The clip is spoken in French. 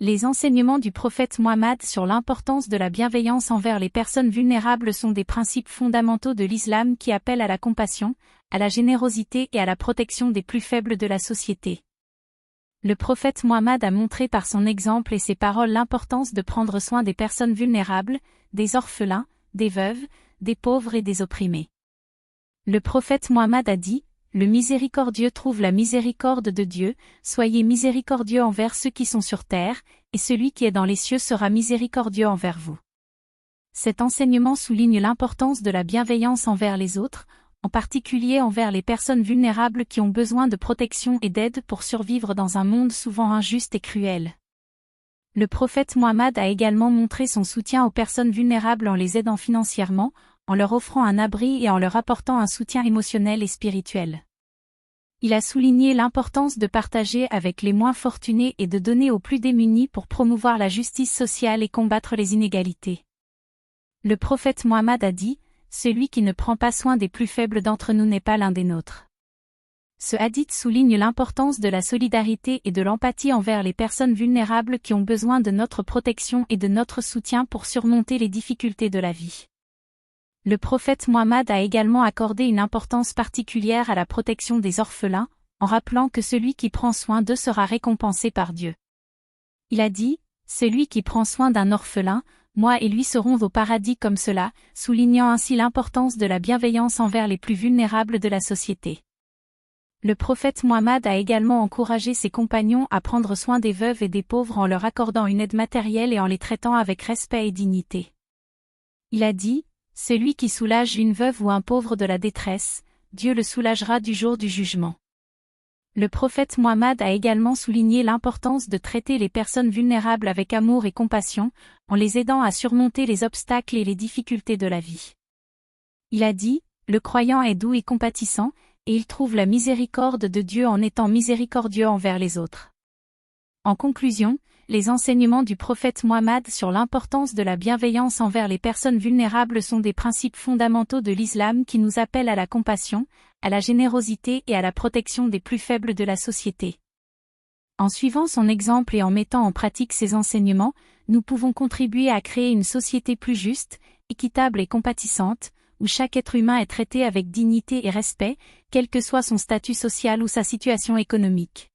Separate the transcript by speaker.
Speaker 1: Les enseignements du prophète Mohammed sur l'importance de la bienveillance envers les personnes vulnérables sont des principes fondamentaux de l'islam qui appellent à la compassion, à la générosité et à la protection des plus faibles de la société. Le prophète Mohammed a montré par son exemple et ses paroles l'importance de prendre soin des personnes vulnérables, des orphelins, des veuves, des pauvres et des opprimés. Le prophète Mohammed a dit: le miséricordieux trouve la miséricorde de Dieu, soyez miséricordieux envers ceux qui sont sur terre, et celui qui est dans les cieux sera miséricordieux envers vous. Cet enseignement souligne l'importance de la bienveillance envers les autres, en particulier envers les personnes vulnérables qui ont besoin de protection et d'aide pour survivre dans un monde souvent injuste et cruel. Le prophète Mohammed a également montré son soutien aux personnes vulnérables en les aidant financièrement, en leur offrant un abri et en leur apportant un soutien émotionnel et spirituel. Il a souligné l'importance de partager avec les moins fortunés et de donner aux plus démunis pour promouvoir la justice sociale et combattre les inégalités. Le prophète Mohammed a dit: celui qui ne prend pas soin des plus faibles d'entre nous n'est pas l'un des nôtres. Ce hadith souligne l'importance de la solidarité et de l'empathie envers les personnes vulnérables qui ont besoin de notre protection et de notre soutien pour surmonter les difficultés de la vie. Le prophète Mohammed a également accordé une importance particulière à la protection des orphelins, en rappelant que celui qui prend soin d'eux sera récompensé par Dieu. Il a dit: celui qui prend soin d'un orphelin, moi et lui serons au paradis comme cela, soulignant ainsi l'importance de la bienveillance envers les plus vulnérables de la société. Le prophète Mohammed a également encouragé ses compagnons à prendre soin des veuves et des pauvres en leur accordant une aide matérielle et en les traitant avec respect et dignité. Il a dit: celui qui soulage une veuve ou un pauvre de la détresse, Dieu le soulagera du jour du jugement. Le prophète Mohammed a également souligné l'importance de traiter les personnes vulnérables avec amour et compassion, en les aidant à surmonter les obstacles et les difficultés de la vie. Il a dit: le croyant est doux et compatissant, et il trouve la miséricorde de Dieu en étant miséricordieux envers les autres. En conclusion, les enseignements du prophète Mohammed sur l'importance de la bienveillance envers les personnes vulnérables sont des principes fondamentaux de l'islam qui nous appellent à la compassion, à la générosité et à la protection des plus faibles de la société. En suivant son exemple et en mettant en pratique ses enseignements, nous pouvons contribuer à créer une société plus juste, équitable et compatissante, où chaque être humain est traité avec dignité et respect, quel que soit son statut social ou sa situation économique.